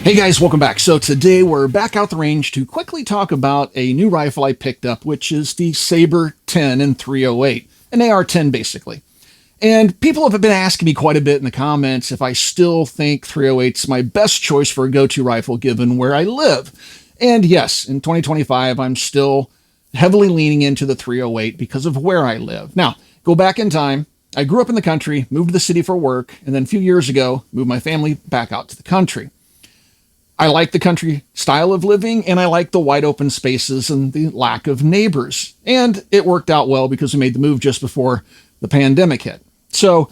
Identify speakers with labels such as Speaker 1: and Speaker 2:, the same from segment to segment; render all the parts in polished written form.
Speaker 1: Hey guys, welcome back. So today we're back out the range to quickly talk about a new rifle I picked up, which is the Sabre 10 in 308, an AR10 basically. And people have been asking me quite a bit in the comments if I still think 308 is my best choice for a go-to rifle given where I live. And yes, in 2025, I'm still heavily leaning into the 308 because of where I live. Now, go back in time. I grew up in the country, moved to the city for work, and then a few years ago, moved my family back out to the country. I like the country style of living, and I like the wide open spaces and the lack of neighbors. And it worked out well because we made the move just before the pandemic hit. So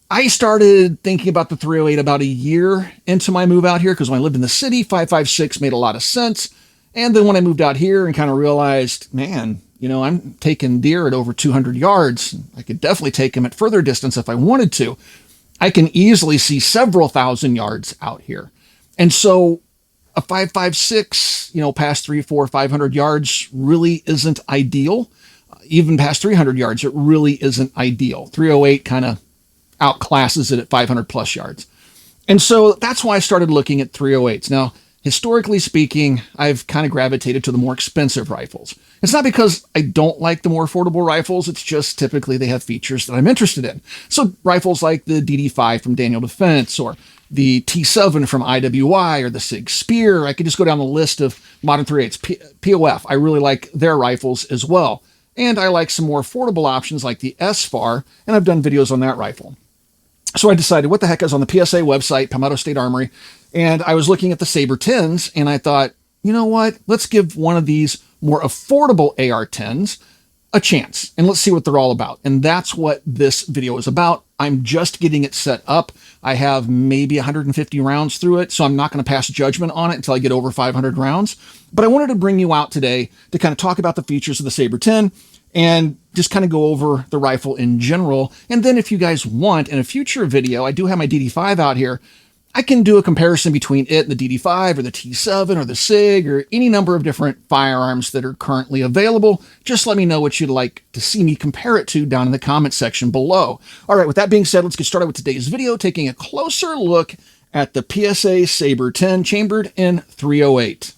Speaker 1: I started thinking about the 308 about a year into my move out here because when I lived in the city, 5.56 made a lot of sense. And then when I moved out here and kind of realized, man, I'm taking deer at over 200 yards. I could definitely take them at further distance if I wanted to. I can easily see several thousand yards out here. And so a 5.56, past 300, 400, 500 yards really isn't ideal. Even past 300 yards, it really isn't ideal. 308 kind of outclasses it at 500 plus yards. And so that's why I started looking at 308s. Now, historically speaking, I've kind of gravitated to the more expensive rifles. It's not because I don't like the more affordable rifles. It's just typically they have features that I'm interested in. So rifles like the DD5 from Daniel Defense or the T7 from IWI or the SIG Spear. I could just go down the list of modern 308s. POF, I really like their rifles as well. And I like some more affordable options like the SFAR, and I've done videos on that rifle. So I decided what the heck is on the PSA website, Palmetto State Armory, and I was looking at the Sabre 10s, and I thought, you know what? Let's give one of these more affordable AR10s a chance, and let's see what they're all about. And that's what this video is about. I'm just getting it set up. I have maybe 150 rounds through it, so I'm not going to pass judgment on it until I get over 500 rounds. But I wanted to bring you out today to kind of talk about the features of the Sabre 10 and just kind of go over the rifle in general. And then if you guys want, in a future video, I do have my DD5 out here. I can do a comparison between it and the DD5 or the T7 or the SIG or any number of different firearms that are currently available. Just let me know what you'd like to see me compare it to down in the comment section below. All right, with that being said, let's get started with today's video, taking a closer look at the PSA Sabre 10 chambered in 308.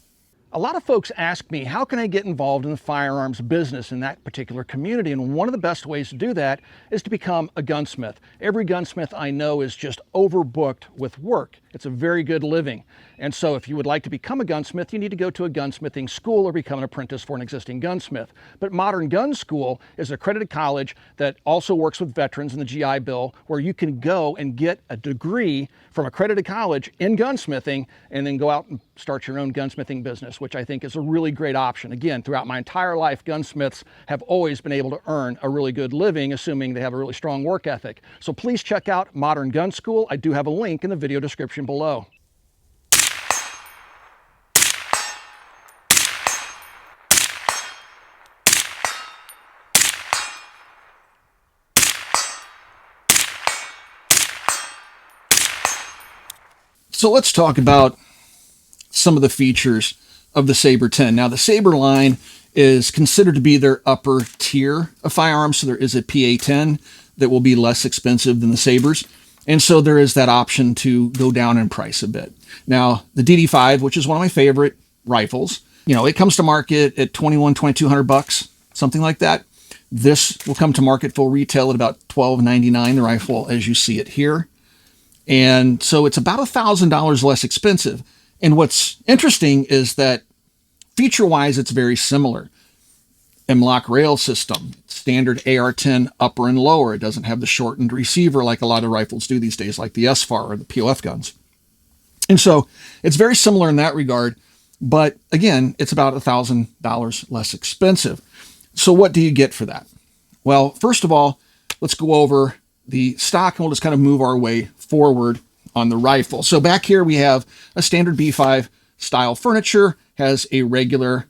Speaker 1: A lot of folks ask me, how can I get involved in the firearms business in that particular community? And one of the best ways to do that is to become a gunsmith. Every gunsmith I know is just overbooked with work. It's a very good living. And so if you would like to become a gunsmith, you need to go to a gunsmithing school or become an apprentice for an existing gunsmith. But Modern Gun School is an accredited college that also works with veterans in the GI Bill, where you can go and get a degree from accredited college in gunsmithing and then go out and start your own gunsmithing business, which I think is a really great option. Again, throughout my entire life, gunsmiths have always been able to earn a really good living, assuming they have a really strong work ethic. So please check out Modern Gun School. I do have a link in the video description below. So let's talk about some of the features of the Sabre 10. Now, the Sabre line is considered to be their upper tier of firearms, so there is a PA-10 that will be less expensive than the Sabres. And so there is that option to go down in price a bit. Now, the DD5, which is one of my favorite rifles, it comes to market at $2,200, something like that. This will come to market full retail at about $1,299, the rifle as you see it here. And so it's about $1,000 less expensive. And what's interesting is that feature-wise, it's very similar. M-LOK rail system, standard AR10 upper and lower. It doesn't have the shortened receiver like a lot of rifles do these days, like the SFAR or the POF guns. And so it's very similar in that regard. But again, it's about $1,000 less expensive. So what do you get for that? Well, first of all, let's go over the stock, and we'll just kind of move our way forward on the rifle. So back here we have a standard B5 style furniture, has a regular,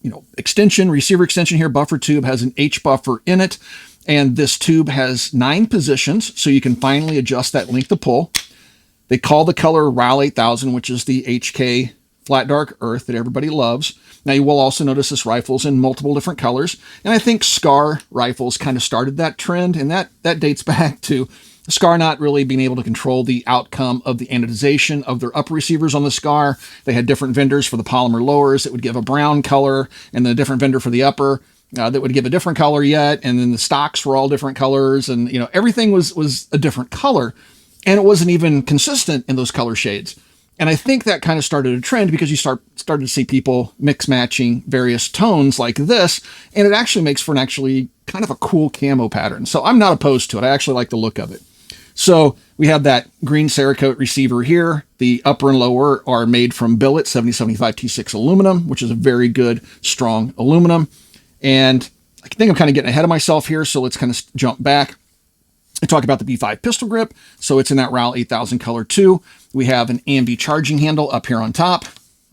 Speaker 1: receiver extension here, buffer tube, has an H buffer in it, and this tube has 9 positions, so you can finally adjust that length of pull. They call the color RAL 8000, which is the HK flat dark earth that everybody loves. Now you will also notice this rifle's in multiple different colors, and I think SCAR rifles kind of started that trend, and that dates back to SCAR not really being able to control the outcome of the anodization of their upper receivers on the SCAR. They had different vendors for the polymer lowers that would give a brown color, and then a different vendor for the upper that would give a different color yet. And then the stocks were all different colors, and everything was a different color, and it wasn't even consistent in those color shades. And I think that kind of started a trend because you started to see people mix matching various tones like this, and it actually makes for an actually kind of a cool camo pattern. So I'm not opposed to it. I actually like the look of it. So we have that green Cerakote receiver here. The upper and lower are made from billet 7075 T6 aluminum, which is a very good, strong aluminum. And I think I'm kind of getting ahead of myself here, so let's kind of jump back and talk about the B5 pistol grip. So it's in that RAL 8000 color too. We have an AMB charging handle up here on top,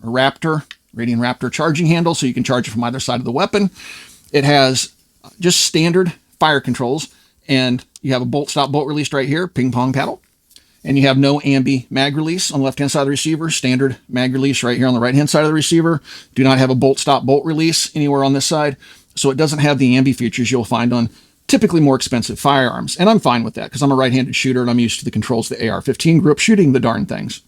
Speaker 1: a Raptor, Radian Raptor charging handle, so you can charge it from either side of the weapon. It has just standard fire controls, and you have a bolt stop bolt release right here, ping pong paddle. And you have no AMB mag release on the left-hand side of the receiver, standard mag release right here on the right-hand side of the receiver. Do not have a bolt stop bolt release anywhere on this side. So it doesn't have the AMB features you'll find on typically more expensive firearms. And I'm fine with that because I'm a right-handed shooter and I'm used to the controls of the AR-15 grew up shooting the darn things.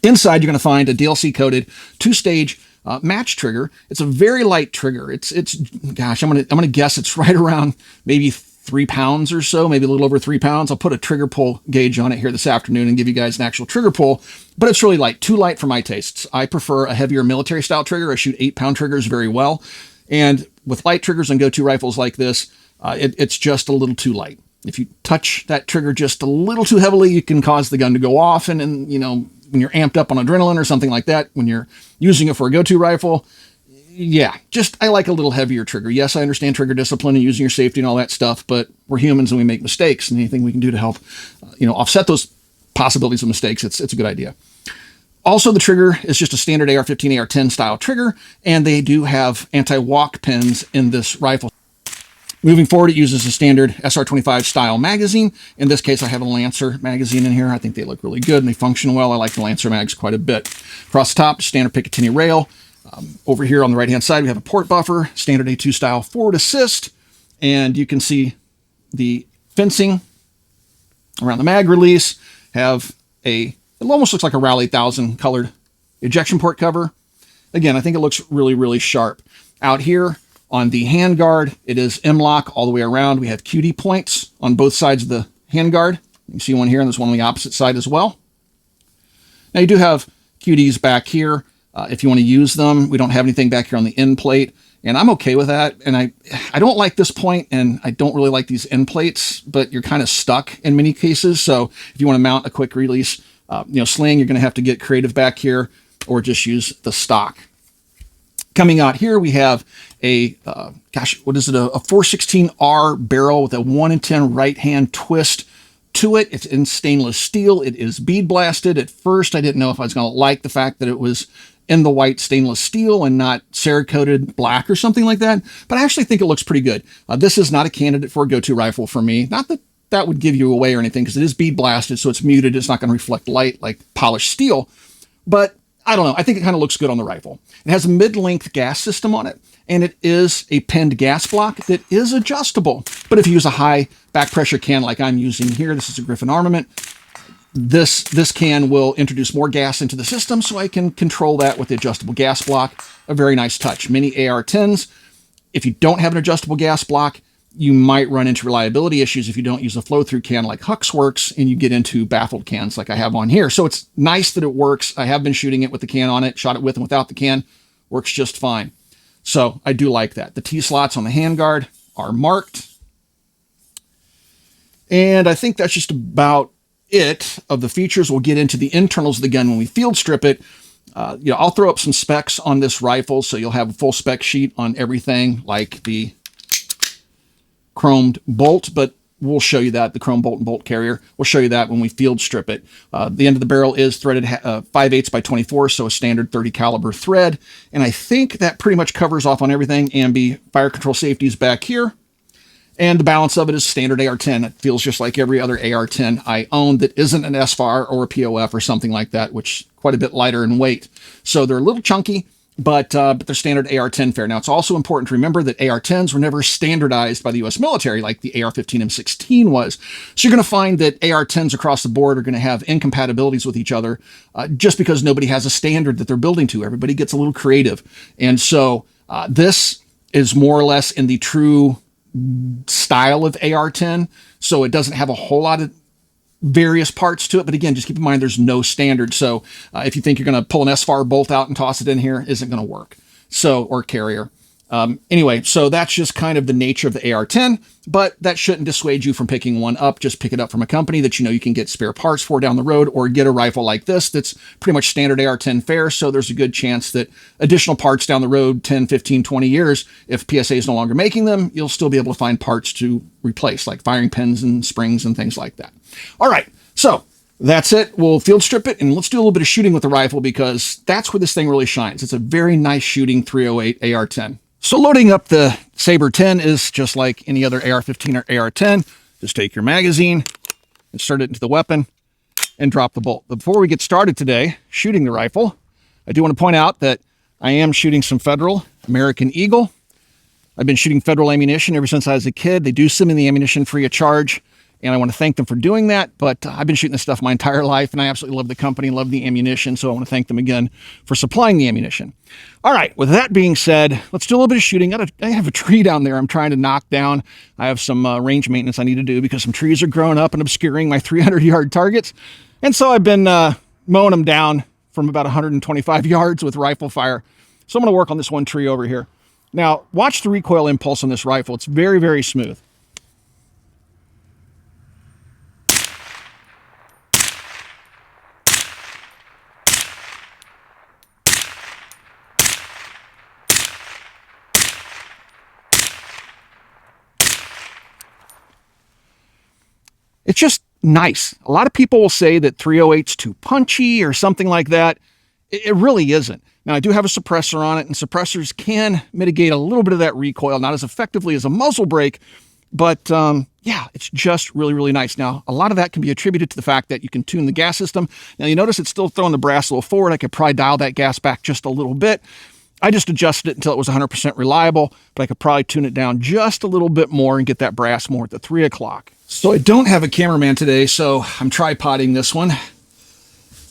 Speaker 1: Inside, you're going to find a DLC-coated two-stage match trigger. It's a very light trigger. It's gosh, I'm gonna guess it's right around maybe 3 pounds or so, maybe a little over 3 pounds. I'll put a trigger pull gauge on it here this afternoon and give you guys an actual trigger pull, but it's really light, too light for my tastes. I prefer a heavier military style trigger. I shoot 8-pound triggers very well. And with light triggers on go-to rifles like this, it's just a little too light. If you touch that trigger just a little too heavily, you can cause the gun to go off. And when you're amped up on adrenaline or something like that, when you're using it for a go-to rifle, yeah, I like a little heavier trigger. Yes, I understand trigger discipline and using your safety and all that stuff, but we're humans and we make mistakes, and anything we can do to help, offset those possibilities of mistakes, it's a good idea. Also, the trigger is just a standard AR-15, AR-10 style trigger, and they do have anti-walk pins in this rifle. Moving forward, it uses a standard SR25 style magazine. In this case, I have a Lancer magazine in here. I think they look really good and they function well. I like the Lancer mags quite a bit. Across the top, standard Picatinny rail. Over here on the right-hand side, we have a port buffer, standard A2 style forward assist, and you can see the fencing around the mag release. It almost looks like a RAL 8000 colored ejection port cover. Again, I think it looks really, really sharp. Out here on the handguard, it is M-LOK all the way around. We have QD points on both sides of the handguard. You can see one here, and there's one on the opposite side as well. Now you do have QDs back here. If you want to use them, we don't have anything back here on the end plate, and I'm okay with that. And I don't like this point, and I don't really like these end plates, but you're kind of stuck in many cases. So if you want to mount a quick release, sling, you're going to have to get creative back here, or just use the stock. Coming out here, we have a 416R barrel with a 1 in 10 right-hand twist to it. It's in stainless steel. It is bead blasted. At first, I didn't know if I was going to like the fact that it was in the white stainless steel and not Cerakoted black or something like that, but I actually think it looks pretty good. This is not a candidate for a go-to rifle for me. Not that that would give you away or anything, because it is bead blasted, so it's muted. It's not going to reflect light like polished steel, but I don't know. I think it kind of looks good on the rifle. It has a mid-length gas system on it, and it is a pinned gas block that is adjustable. But if you use a high back pressure can like I'm using here, this is a Griffin Armament, this can will introduce more gas into the system, so I can control that with the adjustable gas block. A very nice touch. Many AR-10s, if you don't have an adjustable gas block, you might run into reliability issues if you don't use a flow-through can like Hux works, and you get into baffled cans like I have on here. So it's nice that it works. I have been shooting it with the can on it, shot it with and without the can. Works just fine. So I do like that. The T-slots on the handguard are marked. And I think that's just about it of the features. We'll get into the internals of the gun when we field strip it. I'll throw up some specs on this rifle, so you'll have a full spec sheet on everything, like the chromed bolt, but we'll show you that, the chrome bolt and bolt carrier. We'll show you that when we field strip it. The end of the barrel is threaded 5/8 by 24, so a standard 30 caliber thread. And I think that pretty much covers off on everything. AMB fire control safety is back here. And the balance of it is standard AR-10. It feels just like every other AR-10 I own that isn't an SFAR or a POF or something like that, which is quite a bit lighter in weight. So they're a little chunky. but they're standard AR-10 fare. Now, it's also important to remember that AR-10s were never standardized by the U.S. military like the AR-15 M16 was. So you're going to find that AR-10s across the board are going to have incompatibilities with each other just because nobody has a standard that they're building to. Everybody gets a little creative. And so this is more or less in the true style of AR-10. So it doesn't have a whole lot of various parts to it. But again, just keep in mind there's no standard. So if you think you're going to pull an SFAR bolt out and toss it in here, isn't going to work. So, or carrier. Anyway, so that's just kind of the nature of the AR-10, but that shouldn't dissuade you from picking one up. Just pick it up from a company that you know you can get spare parts for down the road, or get a rifle like this that's pretty much standard AR-10 fare. So there's a good chance that additional parts down the road, 10, 15, 20 years, if PSA is no longer making them, you'll still be able to find parts to replace, like firing pins and springs and things like that. All right, so that's it. We'll field strip it, and let's do a little bit of shooting with the rifle because that's where this thing really shines. It's a very nice shooting 308 AR-10. So loading up the Sabre 10 is just like any other AR-15 or AR-10. Just take your magazine, insert it into the weapon, and drop the bolt. But before we get started today shooting the rifle, I do want to point out that I am shooting some Federal American Eagle. I've been shooting Federal ammunition ever since I was a kid. They do send me the ammunition free of charge, and I want to thank them for doing that. But I've been shooting this stuff my entire life, and I absolutely love the company, love the ammunition, so I want to thank them again for supplying the ammunition. All right, with that being said, let's do a little bit of shooting. I have a tree down there I'm trying to knock down. I have some range maintenance I need to do because some trees are growing up and obscuring my 300-yard targets. And so I've been mowing them down from about 125 yards with rifle fire. So I'm going to work on this one tree over here. Now, watch the recoil impulse on this rifle. It's very, very smooth. It's just nice. A lot of people will say that 308's too punchy or something like that. It really isn't. Now, I do have a suppressor on it, and suppressors can mitigate a little bit of that recoil, not as effectively as a muzzle brake, but yeah, it's just really, really nice. Now, a lot of that can be attributed to the fact that you can tune the gas system. Now, you notice it's still throwing the brass a little forward. I could probably dial that gas back just a little bit. I just adjusted it until it was 100% reliable, but I could probably tune it down just a little bit more and get that brass more at the 3 o'clock. So I don't have a cameraman today, so I'm tripoding this one.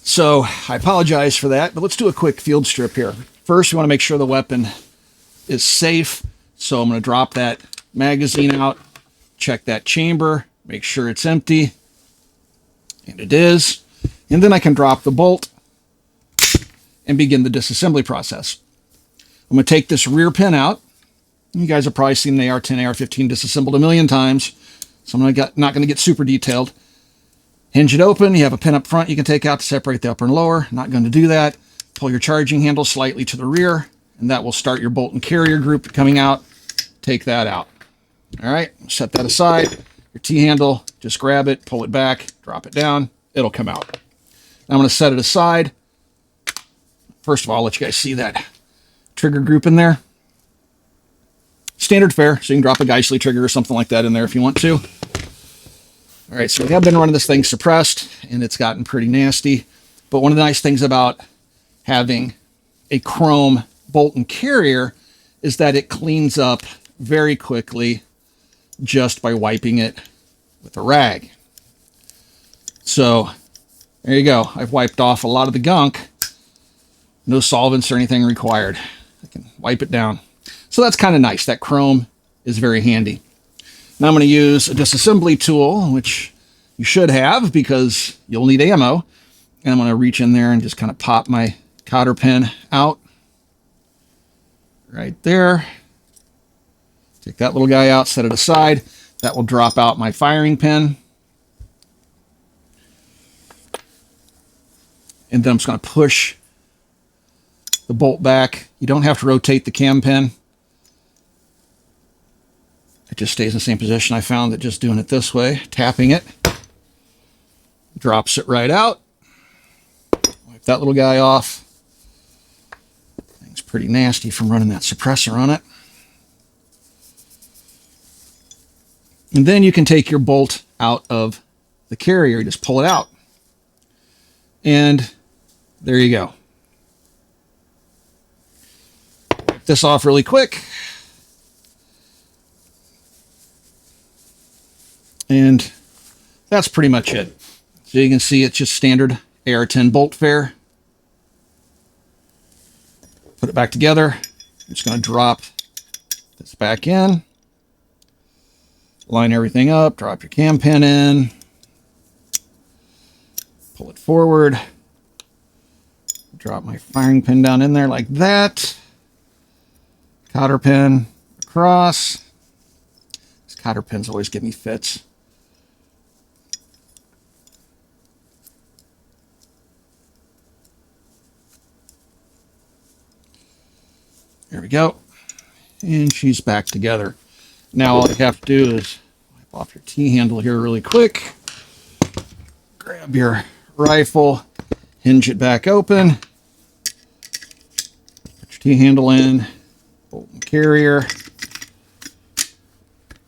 Speaker 1: So I apologize for that, but let's do a quick field strip here. First, we want to make sure the weapon is safe. So I'm going to drop that magazine out, check that chamber, make sure it's empty, and it is. And then I can drop the bolt and begin the disassembly process. I'm going to take this rear pin out. You guys have probably seen an AR-10, AR-15 disassembled a million times, so I'm not going to get super detailed. Hinge it open. You have a pin up front you can take out to separate the upper and lower. Not going to do that. Pull your charging handle slightly to the rear, and that will start your bolt and carrier group coming out. Take that out. All right, set that aside. Your T-handle, just grab it, pull it back, drop it down. It'll come out. Now I'm going to set it aside. First of all, I'll let you guys see that trigger group in there. Standard fare, so you can drop a Geissele trigger or something like that in there if you want to. All right, so we have been running this thing suppressed, and it's gotten pretty nasty. But one of the nice things about having a chrome bolt and carrier is that it cleans up very quickly just by wiping it with a rag. So there you go. I've wiped off a lot of the gunk. No solvents or anything required. I can wipe it down. So that's kind of nice. That chrome is very handy. Now I'm going to use a disassembly tool, which you should have because you'll need ammo. And I'm going to reach in there and just kind of pop my cotter pin out. Right there. Take that little guy out, set it aside. That will drop out my firing pin. And then I'm just going to push the bolt back. You don't have to rotate the cam pin. It just stays in the same position. I found that just doing it this way, tapping it, drops it right out. Wipe that little guy off. Thing's pretty nasty from running that suppressor on it. And then you can take your bolt out of the carrier. You just pull it out. And there you go. Check this off really quick. And that's pretty much it. So you can see it's just standard AR10 bolt fare. Put it back together. I'm just going to drop this back in. Line everything up. Drop your cam pin in. Pull it forward. Drop my firing pin down in there like that. Cotter pin across. These cotter pins always give me fits. There we go. And she's back together. Now all you have to do is wipe off your T-handle here really quick. Grab your rifle, hinge it back open. Put your T-handle in, bolt and carrier.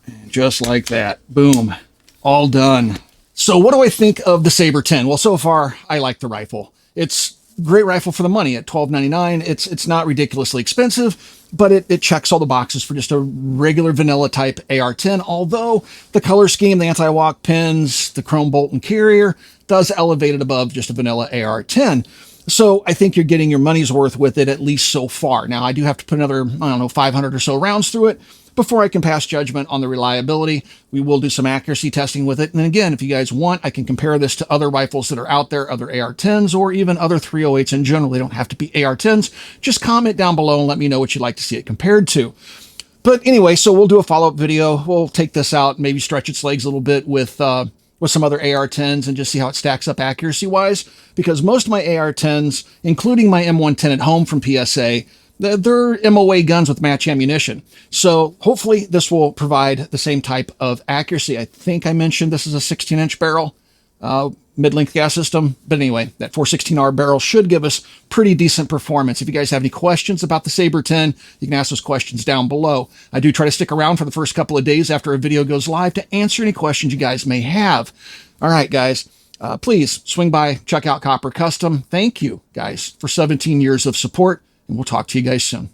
Speaker 1: And just like that, boom, all done. So what do I think of the Sabre 10? Well, so far, I like the rifle. It's a great rifle for the money at $12.99. It's not ridiculously expensive, but it checks all the boxes for just a regular vanilla type AR-10, although the color scheme, the anti-walk pins, the chrome bolt and carrier does elevate it above just a vanilla AR-10. So I think you're getting your money's worth with it, at least so far. Now, I do have to put another, 500 or so rounds through it before I can pass judgment on the reliability. We will do some accuracy testing with it. And then again, if you guys want, I can compare this to other rifles that are out there, other AR-10s, or even other 308s in general. They don't have to be AR-10s. Just comment down below and let me know what you'd like to see it compared to. But anyway, so we'll do a follow-up video. We'll take this out, maybe stretch its legs a little bit with some other AR-10s and just see how it stacks up accuracy-wise. Because most of my AR-10s, including my M110 at home from PSA, they're MOA guns with match ammunition. So hopefully this will provide the same type of accuracy. I think I mentioned this is a 16-inch barrel, mid-length gas system. But anyway, that 416R barrel should give us pretty decent performance. If you guys have any questions about the Sabre 10, you can ask those questions down below. I do try to stick around for the first couple of days after a video goes live to answer any questions you guys may have. All right, guys. Please swing by, check out Copper Custom. Thank you, guys, for 17 years of support. And we'll talk to you guys soon.